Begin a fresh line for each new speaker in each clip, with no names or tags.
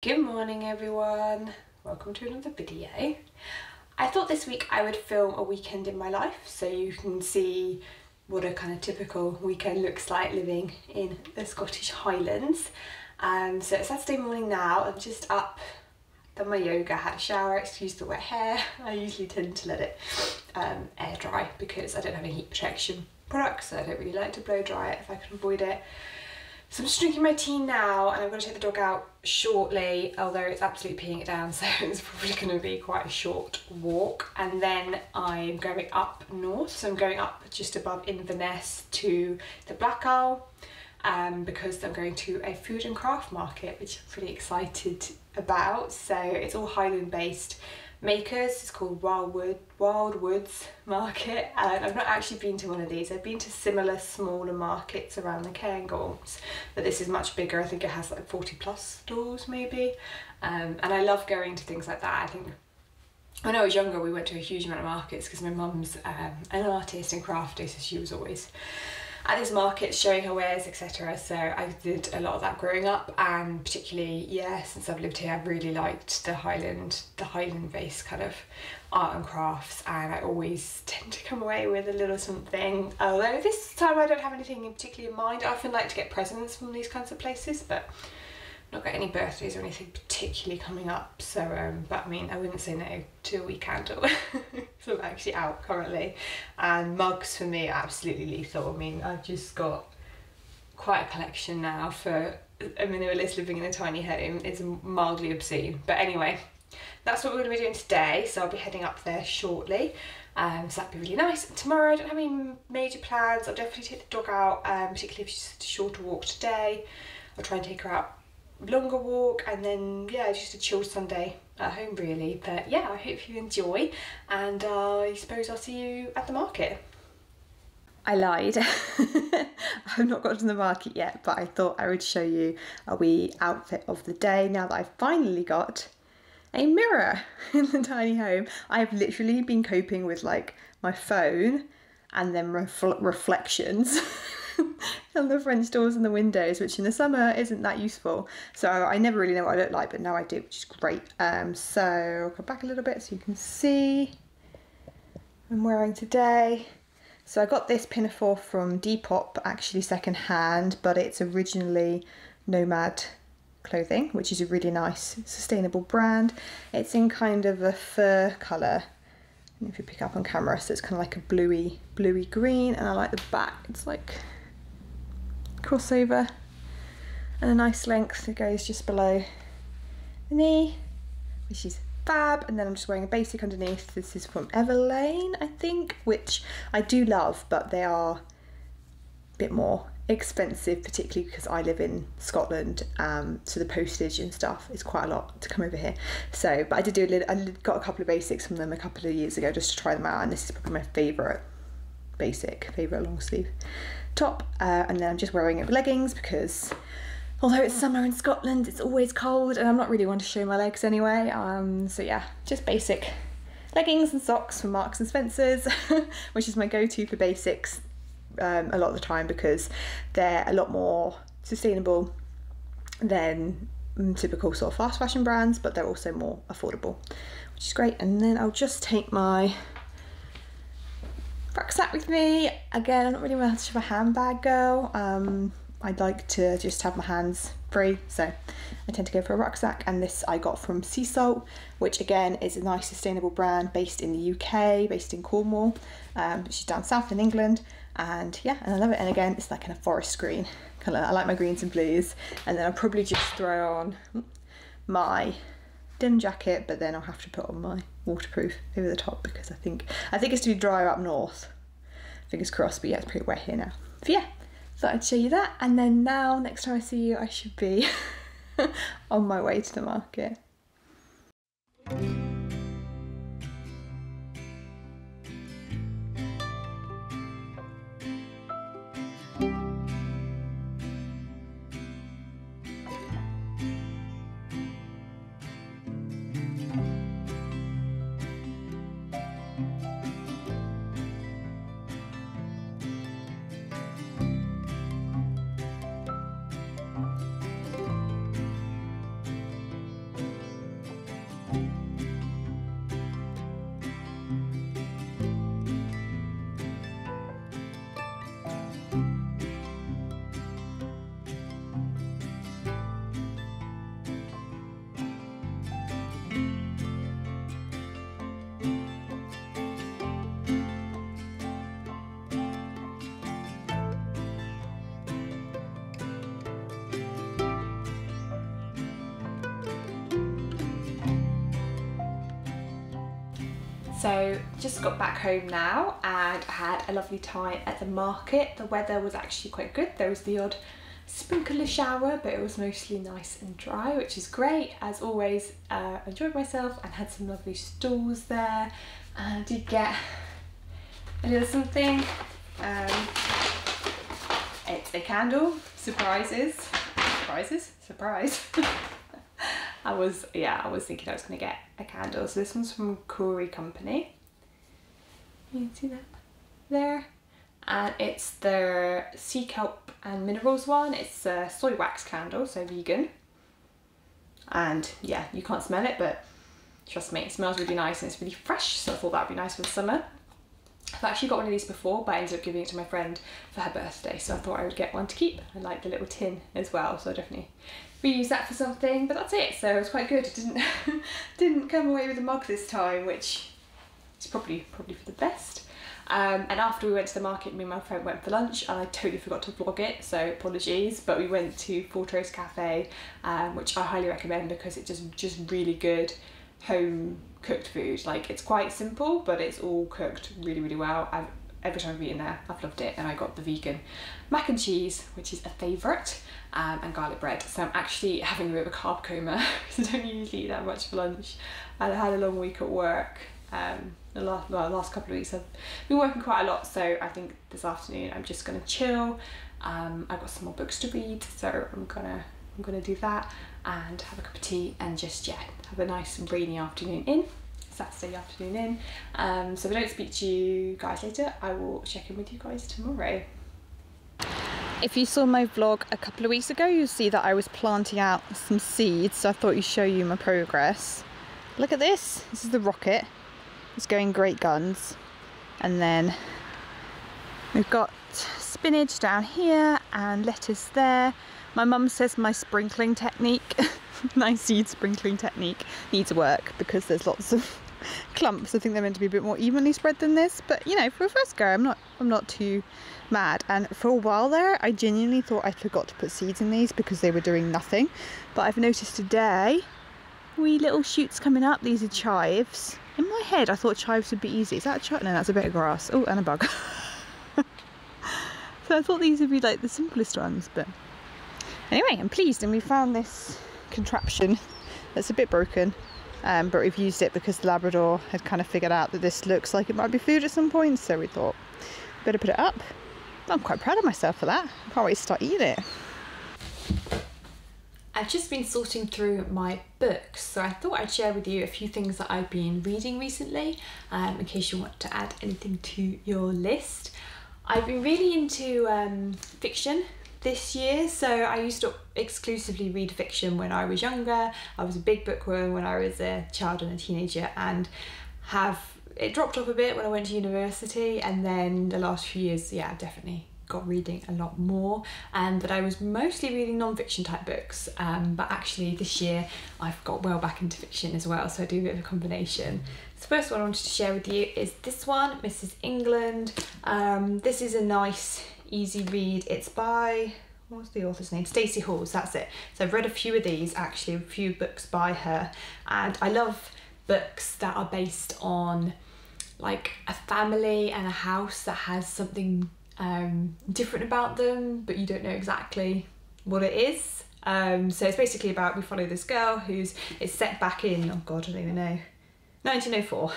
Good morning everyone, welcome to another video. I thought this week I would film a weekend in my life so you can see what a kind of typical weekend looks like living in the Scottish Highlands. So it's Saturday morning now, I'm just up, done my yoga, had a shower, excuse the wet hair. I usually tend to let it air dry because I don't have any heat protection products, so I don't really like to blow dry it if I can avoid it. So I'm just drinking my tea now and I'm going to take the dog out shortly, although it's absolutely peeing it down, so it's probably going to be quite a short walk. And then I'm going up north, so I'm going up just above Inverness to the Black Isle because I'm going to a food and craft market, which I'm pretty excited about. So it's all Highland based makers. It's called Wild Woods Market, and I've not actually been to one of these. I've been to similar smaller markets around the Cairngorms, but this is much bigger. I think it has like 40 plus stalls maybe, and I love going to things like that. I think when I was younger we went to a huge amount of markets because my mum's an artist and crafter, so she was always at these markets showing her wares, etc. So I did a lot of that growing up, and particularly, yeah, since I've lived here, I've really liked the Highland based kind of art and crafts, and I always tend to come away with a little something. Although this time I don't have anything in particular in mind. I often like to get presents from these kinds of places, but not got any birthdays or anything particularly coming up, so but I mean I wouldn't say no to a wee candle. So I'm actually out currently, and mugs for me are absolutely lethal. I mean I've just got quite a collection now. For a minimalist living in a tiny home is mildly obscene, but anyway, that's what we're going to be doing today, so I'll be heading up there shortly. So that'd be really nice. Tomorrow I don't have any major plans. I'll definitely take the dog out, particularly if she's just a shorter walk today. I'll try and take her out longer walk, and then yeah, just a chill Sunday at home really. But yeah, I hope you enjoy, and I suppose I'll see you at the market. I lied. I've not got to the market yet, but I thought I would show you a wee outfit of the day now that I've finally got a mirror in the tiny home. I've literally been coping with like my phone and then reflections on the French doors and the windows, which in the summer isn't that useful. So I never really know what I look like, but now I do, which is great. So I'll come back a little bit so you can see I'm wearing today. So I got this pinafore from Depop, actually second hand, but it's originally Nomad clothing, which is a really nice sustainable brand. It's in kind of a fur colour, and if you pick up on camera, so it's kind of like a bluey green, and I like the back. It's like crossover and a nice length. It goes just below the knee, which is fab. And then I'm just wearing a basic underneath. This is from Everlane, I think, which I do love, but they are a bit more expensive, particularly because I live in Scotland, so the postage and stuff is quite a lot to come over here. So but I did do I got a couple of basics from them a couple of years ago just to try them out, and this is probably my favourite long sleeve top. And then I'm just wearing it with leggings because although it's summer in Scotland, it's always cold, and I'm not really one to show my legs anyway. So yeah, just basic leggings and socks from Marks and Spencer's, which is my go-to for basics a lot of the time because they're a lot more sustainable than typical sort of fast fashion brands, but they're also more affordable, which is great. And then I'll just take my rucksack with me. Again, I'm not really much of a handbag girl. I'd like to just have my hands free, so I tend to go for a rucksack, and this I got from Sea Salt, which again is a nice sustainable brand based in the UK, based in Cornwall, which is down south in England. And yeah, and I love it. And again, it's like in a forest green colour. I like my greens and blues. And then I'll probably just throw on my denim jacket, but then I'll have to put on my waterproof over the top because I think it's to be drier up north. Fingers crossed, but yeah, it's pretty wet here now. So yeah, thought I'd show you that. And then now, next time I see you, I should be on my way to the market. So just got back home now and I had a lovely time at the market. The weather was actually quite good. There was the odd sprinkle of shower, but it was mostly nice and dry, which is great. As always, enjoyed myself and had some lovely stalls there. And I did get a little something. It's a candle. Surprises. Surprise. I was thinking I was going to get a candle. So this one's from Corey Company. You can see that there. And it's their sea kelp and minerals one. It's a soy wax candle, so vegan. And yeah, you can't smell it, but trust me, it smells really nice and it's really fresh. So I thought that'd be nice for the summer. I've actually got one of these before, but I ended up giving it to my friend for her birthday. So I thought I would get one to keep. I like the little tin as well, so I definitely reuse that for something. But that's it. So it was quite good. It didn't come away with a mug this time, which is probably for the best. And after we went to the market, me and my friend went for lunch and I totally forgot to vlog it, so apologies, but we went to Fortrose Cafe, which I highly recommend because it's just really good home cooked food. Like, it's quite simple, but it's all cooked really, really well. Every time I've eaten there, I've loved it. And I got the vegan mac and cheese, which is a favourite, and garlic bread. So I'm actually having a bit of a carb coma because I don't usually eat that much for lunch. And I had a long week at work. The last couple of weeks I've been working quite a lot, so I think this afternoon I'm just gonna chill. I've got some more books to read, so I'm gonna do that and have a cup of tea and just have a nice rainy afternoon Saturday afternoon so if I don't speak to you guys later, I will check in with you guys tomorrow. If you saw my vlog a couple of weeks ago, you'll see that I was planting out some seeds, so I thought I'd show you my progress. Look at this. This is the rocket. It's going great guns. And then we've got spinach down here and lettuce there. My mum says my sprinkling technique, my seed sprinkling technique, needs work because there's lots of clumps. I think they're meant to be a bit more evenly spread than this, but you know, for a first go, I'm not too mad. And for a while there, I genuinely thought I forgot to put seeds in these because they were doing nothing. But I've noticed today, wee little shoots coming up. These are chives. In my head, I thought chives would be easy. Is that a chive? No, that's a bit of grass. Oh, and a bug. So I thought these would be like the simplest ones, but anyway, I'm pleased. And we found this contraption that's a bit broken, but we've used it because the Labrador had kind of figured out that this looks like it might be food at some point, so we thought better put it up. I'm quite proud of myself for that. I can't wait to start eating it. I've just been sorting through my books, so I thought I'd share with you a few things that I've been reading recently, in case you want to add anything to your list. I've been really into fiction this year, so I used to exclusively read fiction when I was younger. I was a big bookworm when I was a child and a teenager, and it dropped off a bit when I went to university, and then the last few years, yeah, definitely got reading a lot more, but I was mostly reading non-fiction type books, but actually this year I've got well back into fiction as well, so I do a bit of a combination. The first one I wanted to share with you is this one, Mrs. England. This is a nice easy read. It's by, what's the author's name? Stacey Halls, that's it. So I've read a few of these, actually, a few books by her, and I love books that are based on like a family and a house that has something different about them, but you don't know exactly what it is. So it's basically about, we follow this girl it's set back in, oh god, I don't even know, 1904.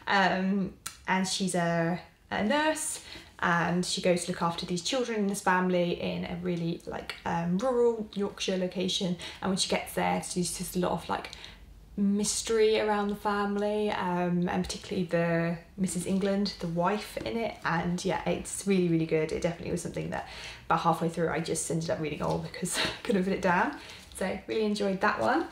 And she's a nurse, and she goes to look after these children in this family in a really like rural Yorkshire location. And when she gets there, she's just a lot of like mystery around the family, and particularly the Mrs. England, the wife in it. And yeah, it's really, really good. It definitely was something that about halfway through I just ended up reading all because I couldn't put it down. So really enjoyed that one.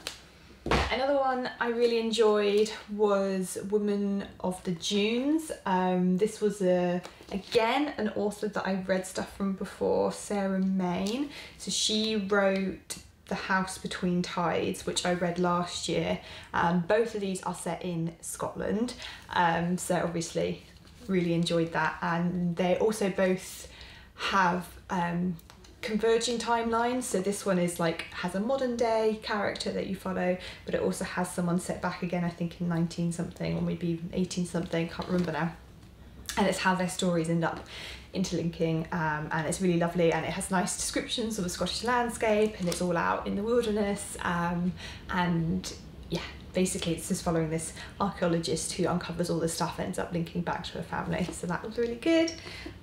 Another one I really enjoyed was Woman of the Dunes. This was again an author that I've read stuff from before, Sarah Main. So she wrote The House Between Tides, which I read last year. Both of these are set in Scotland, so obviously really enjoyed that. And they also both have converging timelines. So this one is like, has a modern day character that you follow, but it also has someone set back again, I think in 19 something or maybe even 18 something, can't remember now. And it's how their stories end up interlinking, and it's really lovely, and it has nice descriptions of the Scottish landscape, and it's all out in the wilderness, and yeah, basically it's just following this archaeologist who uncovers all this stuff, ends up linking back to her family, so that was really good.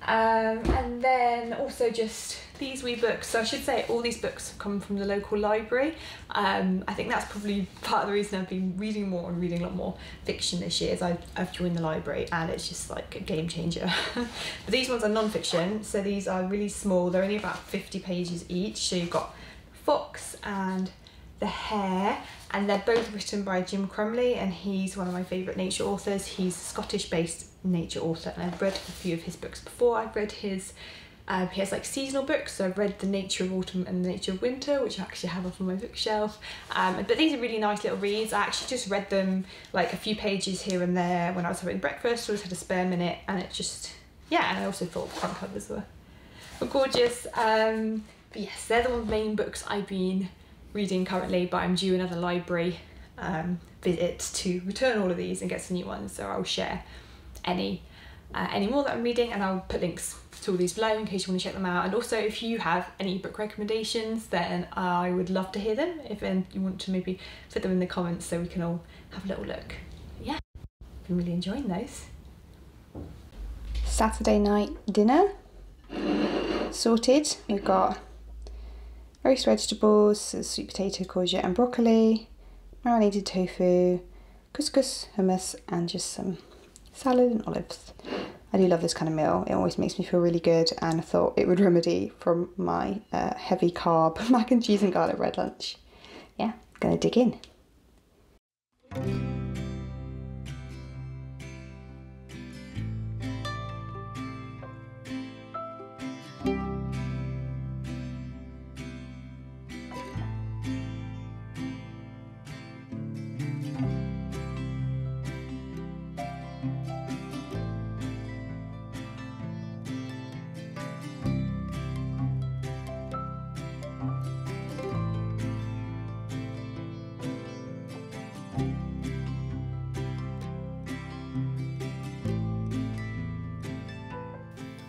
And then also just these wee books. So I should say all these books have come from the local library. I think that's probably part of the reason I've been reading more and reading a lot more fiction this year, is I've joined the library, and it's just like a game changer. But these ones are non-fiction, so these are really small, they're only about 50 pages each. So you've got Fox and The Hare, and they're both written by Jim Crumley, and he's one of my favourite nature authors. He's a Scottish-based nature author, and I've read a few of his books before. I've read his, he has like seasonal books, so I've read The Nature of Autumn and The Nature of Winter, which I actually have up on my bookshelf. But these are really nice little reads. I actually just read them like a few pages here and there when I was having breakfast, always had a spare minute, and it just, yeah, and I also thought the front covers were gorgeous. But yes, they're the main books I've been reading currently, but I'm due another library visit to return all of these and get some new ones, so I'll share any more that I'm reading, and I'll put links to all these below in case you want to check them out. And also, if you have any book recommendations, then I would love to hear them, if you want to maybe put them in the comments so we can all have a little look. Yeah, been really enjoying those. Saturday night dinner sorted. We've got roast vegetables, sweet potato, courgette and broccoli, marinated tofu, couscous, hummus, and just some salad and olives. I do love this kind of meal. It always makes me feel really good, and I thought it would remedy from my heavy carb mac and cheese and garlic bread lunch. Yeah, gonna dig in.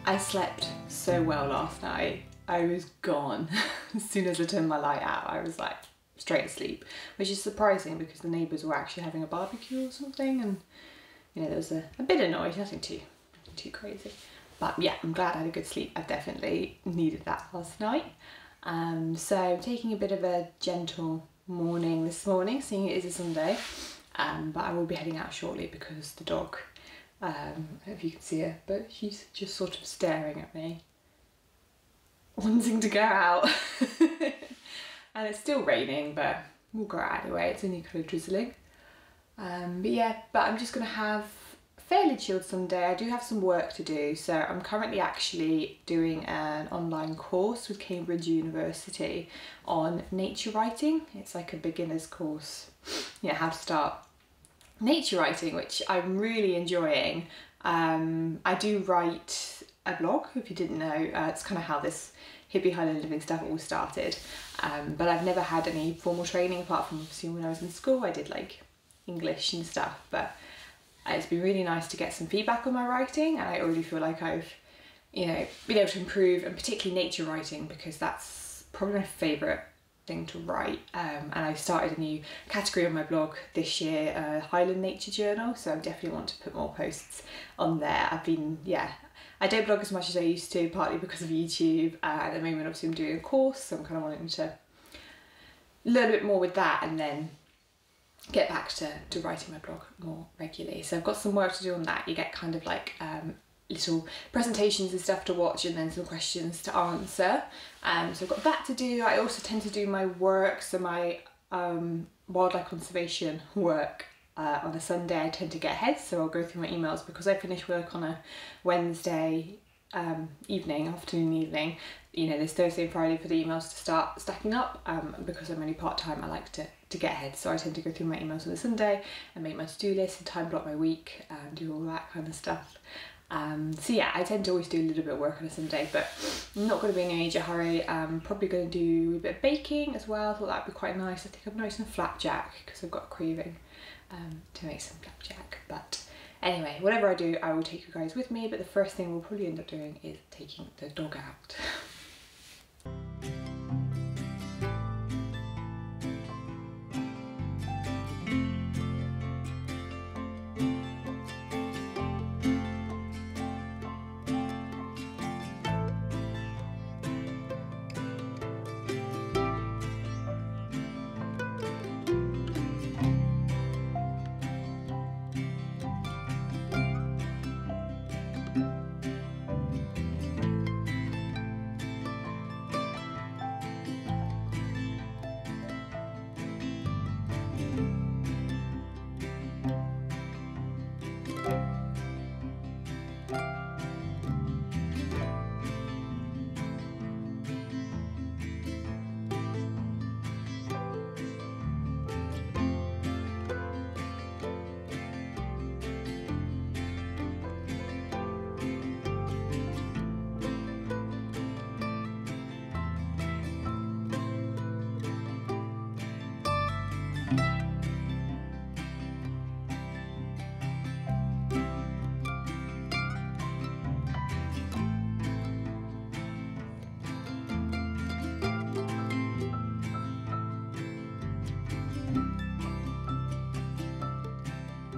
I slept so well last night. I was gone. As soon as I turned my light out, I was like straight asleep, which is surprising because the neighbours were actually having a barbecue or something, and you know, there was a bit of noise, nothing too crazy. But yeah, I'm glad I had a good sleep. I definitely needed that last night. So I'm taking a bit of a gentle morning this morning, seeing it is a Sunday, but I will be heading out shortly because the dog, I don't know if you can see her, but she's just sort of staring at me, wanting to go out. And it's still raining, but we'll go out anyway. It's only kind of drizzling. But yeah, I'm just gonna have a fairly chilled Sunday. I do have some work to do, so I'm currently actually doing an online course with Cambridge University on nature writing. It's like a beginner's course, yeah, how to start nature writing, which I'm really enjoying. I do write a blog, if you didn't know. It's kind of how this hippie Highland living stuff all started, but I've never had any formal training apart from obviously when I was in school. I did like English and stuff, but it's been really nice to get some feedback on my writing, and I already feel like I've, you know, been able to improve, and particularly nature writing, because that's probably my favourite thing to write. And I started a new category on my blog this year, Highland Nature Journal, so I definitely want to put more posts on there. I've been, yeah, I don't blog as much as I used to, partly because of YouTube. At the moment obviously I'm doing a course, so I'm kind of wanting to learn a bit more with that and then get back to writing my blog more regularly. So I've got some work to do on that. You get kind of like little presentations and stuff to watch, and then some questions to answer. So I've got that to do. I also tend to do my work, so my wildlife conservation work on a Sunday. I tend to get ahead, so I'll go through my emails because I finish work on a Wednesday afternoon evening. You know, there's Thursday and Friday for the emails to start stacking up. Because I'm only part-time, I like to get ahead, so I tend to go through my emails on a Sunday and make my to-do list and time block my week and do all that kind of stuff. So yeah, I tend to always do a little bit of work on a Sunday, but I'm not going to be in a major hurry. I'm probably going to do a bit of baking as well. I thought that would be quite nice. I think I'm making some flapjack because I've got a craving to make some flapjack. But anyway, whatever I do, I will take you guys with me, but the first thing we'll probably end up doing is taking the dog out.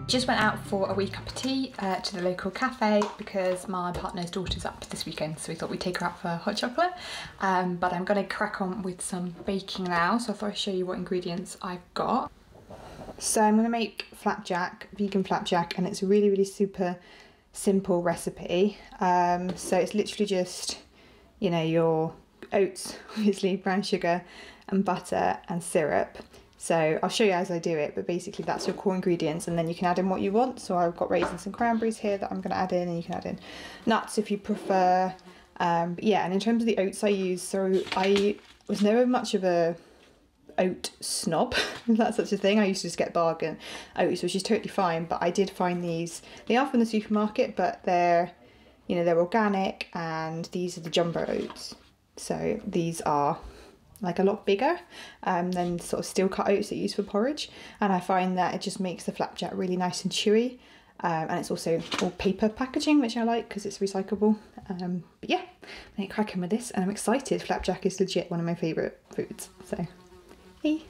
Just went out for a wee cup of tea to the local cafe because my partner's daughter's up this weekend, so we thought we'd take her out for hot chocolate. But I'm going to crack on with some baking now, so I thought I'd show you what ingredients I've got. So I'm going to make flapjack, vegan flapjack, and it's a really super simple recipe. So it's literally just, you know, your oats, obviously brown sugar and butter and syrup. So I'll show you as I do it, but basically that's your core ingredients, and then you can add in what you want. So I've got raisins and cranberries here that I'm going to add in, and you can add in nuts if you prefer. But yeah, and in terms of the oats I use, so I was never much of a oat snob, if that's such a thing. I used to just get bargain oats, which is totally fine, but I did find these, they are from the supermarket, but they're, you know, they're organic, and these are the jumbo oats. So these are like a lot bigger than sort of steel cut oats that you use for porridge, and I find that it just makes the flapjack really nice and chewy, and it's also all paper packaging, which I like because it's recyclable. But yeah, I'm gonna crack in with this, and I'm excited. Flapjack is legit one of my favourite foods, so hey.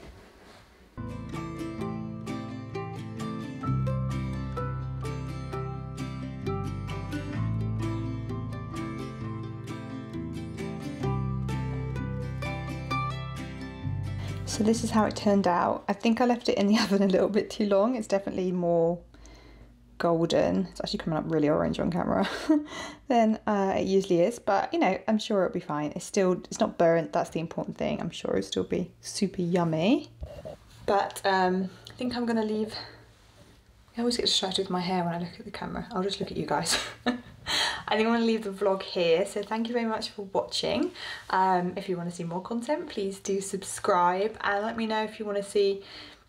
So this is how it turned out. I think I left it in the oven a little bit too long. It's definitely more golden. It's actually coming up really orange on camera than it usually is, but you know, I'm sure it'll be fine. It's not burnt, that's the important thing. I'm sure it'll still be super yummy. But I think I'm gonna leave, I always get distracted with my hair when I look at the camera. I'll just look at you guys. I think I'm going to leave the vlog here, so thank you very much for watching. If you want to see more content, please do subscribe, and let me know if you want to see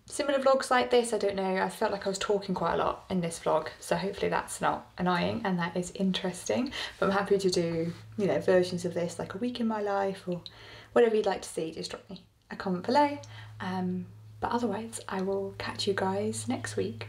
similar vlogs like this. I don't know, I felt like I was talking quite a lot in this vlog, so hopefully that's not annoying and that is interesting. But I'm happy to do, you know, versions of this, like a week in my life or whatever you'd like to see. Just drop me a comment below. But otherwise, I will catch you guys next week.